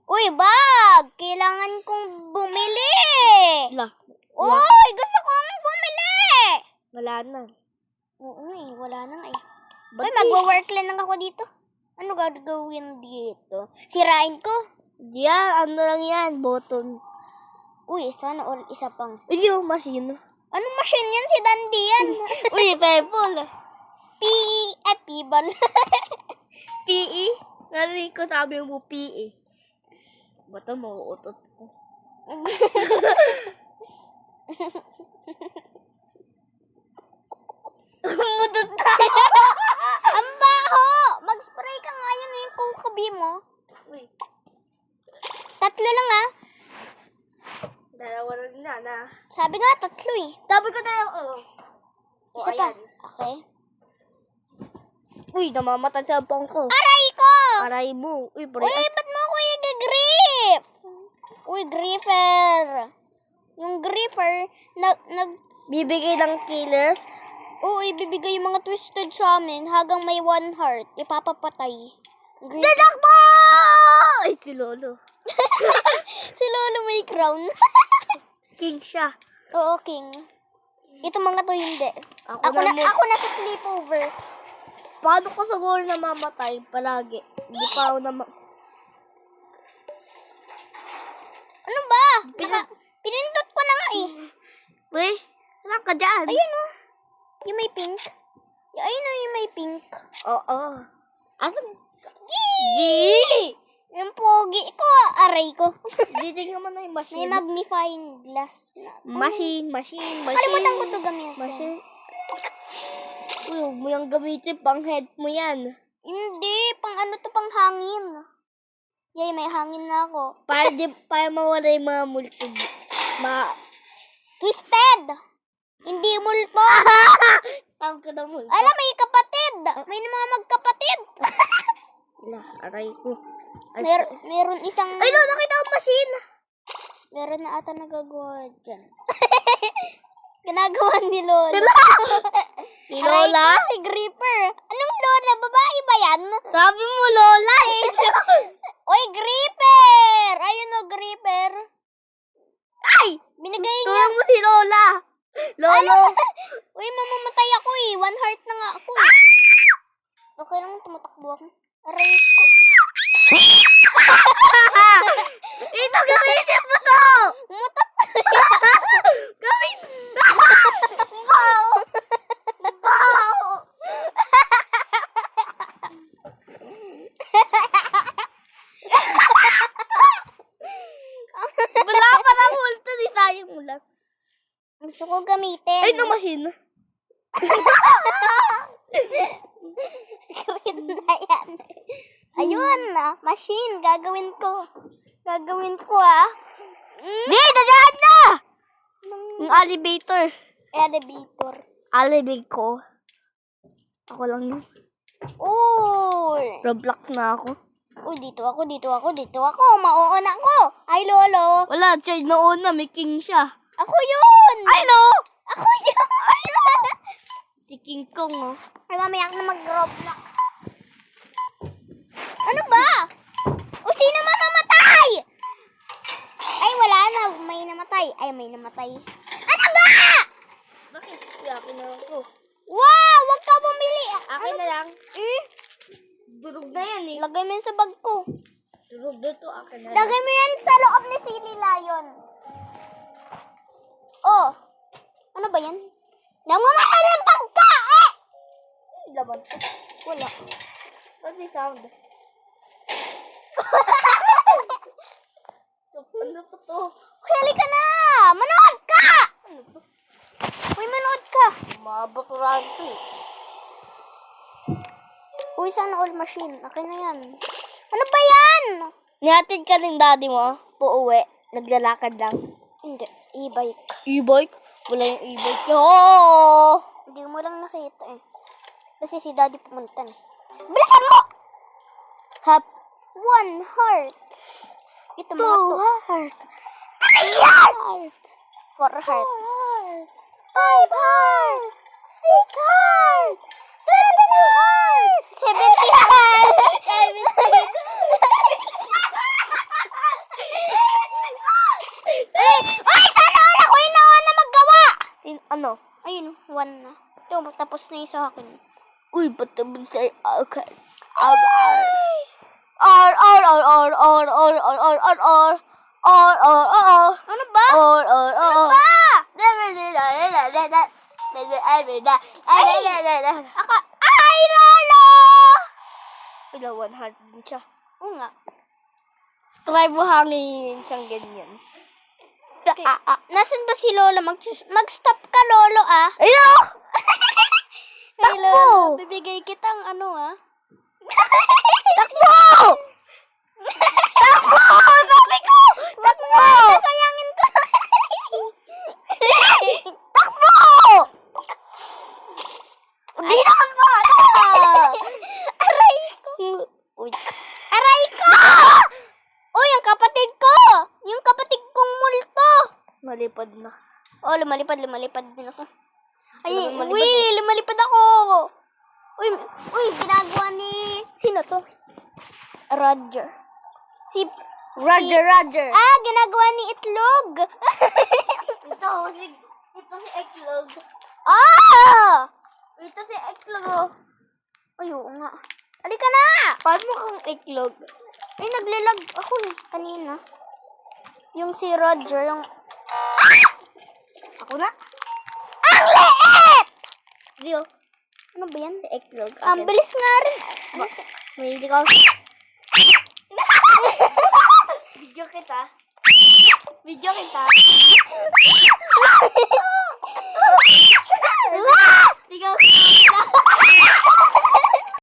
Uy, bag! Kailangan kong bumili! Wala. Uy, gusto kong bumili! Wala na. Oo eh, wala na nga eh. Ba't Uy, magwa-work lang ako dito. Ano gagawin dito? Sirain ko? Yan, ano lang yan, button. Uy, sana all isa pang. Uy, yung machine. Anong machine yan? Si Dandy yan. Uy, pebble. P-ball. PE? Narinig ko sabi mo PE. Bato mo, utot ko. Umutot tayo. Ang baho! Mag-spray ka nga yun yung kukabi mo. Uy, 3 lang ah. dalawa lang na. Sabi nga 3 eh. Sabi ko na yung, Isa pa. Okay. Uy, namamatay sa pang ko. Aray ko! Aray mo. Uy, pare. Uy, ba't mo ako i-grip? Uy, gripper. Yung gripper, Bibigay ng killers. oo, ibibigay yung mga twisted sa amin hanggang may 1 heart. Ipapapatay. Dadak mo! Ay, si Lolo. Si Lolo may crown. King siya. Oo, king. Ito mga to hindi. Ako Ako na ako na sa sleepover. Paano ko sa goal na mamatay palagi? Hindi pa ako Ano ba? Pinindot ko na nga eh. Uy, wala ka dyan. Ayun oh. Yung may pink. Ayun oh, yung may pink. Oo. Ano? Di! Yung pogi ko, aray ko. Di tingnan mo na yung May machine. magnifying glass. Machine. Kalimutan ko to gamitin. Machine. Uy, huwag mo yung gamitin. Pang head mo yan. Hindi, pang ano to, pang hangin. Yay, may hangin na ako. Para mawala yung mga multi. Twisted! Hindi multo. Tawag ka na multi. Alam, may kapatid. May mga magkapatid. Wala, aray ko. Meron isang... Ay, no, nakita ko machine. Meron na ata nagagawa dyan. Ginagawa ni Lola. Ni Lola? Aray ko, si Gripper. Anong Lola? Babae ba yan? Sabi mo, Lola eh. Oy, Gripper! Ayun o, Gripper. Ay! Binigay niya. Tulong mo si Lola. Lolo. Uy, mamamatay ako eh. 1 heart na nga ako eh. Okay lang, tumatakbo ako. Aray ko. Ito, gamitin mo to. Umutot. Gamitin. Wow. Wow. Wala pa na multo ni tayo mula. Gusto ko gamitin. Ay, no machine. Gawin na yan. Ayun na. Machine. Gagawin ko. Ah. Di, dadaan na! Yung elevator. Elevator. Elevator. Ako lang yun. Uy. Roblox na ako. Uy, dito ako. Mauuna ko. Ay, Lolo. Wala, siya noon na. May king siya. Ako yun. I know! Ako yun. Si King Kong, oh. Ay, mamaya ako na mag-Roblox. Ano ba? O, sino mamamatay? Ay, wala na. May namatay. Ano ba? Bakit? Yakin na ako. Wow, wag ka bumili. Akin na lang. Eh, Durog na yan, eh. lagay mo yan sa bag ko. Durog na to, akin na lang. Lagay mo yan sa loob ni Silly Lion. Oh, ano ba yan? Namamahay ng pagkain! Laban ko. Wala. Ba't may sound? Ano po to? Uy, halika na! Manood ka! Ano to? Uy, manood ka! Mabaturan to. Uy, sana all machine. Akin na yan. Ano ba yan? Nihatid ka ng daddy mo? Uuwi. Naglalakad lang. Hindi, e-bike. E-bike? Wala yung e-bike. No! Hindi mo lang nakita eh. Kasi si daddy pumunta na. Bilisan mo! Hap. 1 heart. Ito mga to. 2 heart. 3 heart! 4 heart. 5 heart! 6 heart! 7 heart! 70 heart! Ano? Ayun, 1 na. Ito, tapos na yung sa akin. Uy, ba't naman tayo agad? Or. Ano ba? Ano ba? Ay, Lolo! Wala, 100 din siya. Oo nga. Try mo hangin siyang ganyan. Okay. Nasaan ba si Lolo? Mag-stop ka, Lolo, ah. Ayun! Hey, Takbo! Lolo, bibigay kitang ano, ah. Takbo! Takbo! Sabi ko! Takbo! Sasayangin ko. Takbo! Hindi naman ba? Aray ko. Uy. Aray ko! Uy, yung kapatid ko! Yung kapatid kong multo! Malipad na. Oh, lumalipad din ako. Ay, Lumalipad uy, lumalipad ako! Uy, ginagawa ni... Sino to? Roger. Roger. Ginagawa ni Itlog! Ito si Eklog. Ito si Itlog. Ay, oo nga. Halika na! Paano mo kang Eklog? Ay, naglalag ako kanina. Yung si Roger, yung... Ako na? Ang liit! Dio. Ano ba yan? Si Eklog. Ang bilis nga rin. May hindi ka. Video kita. Ikaw.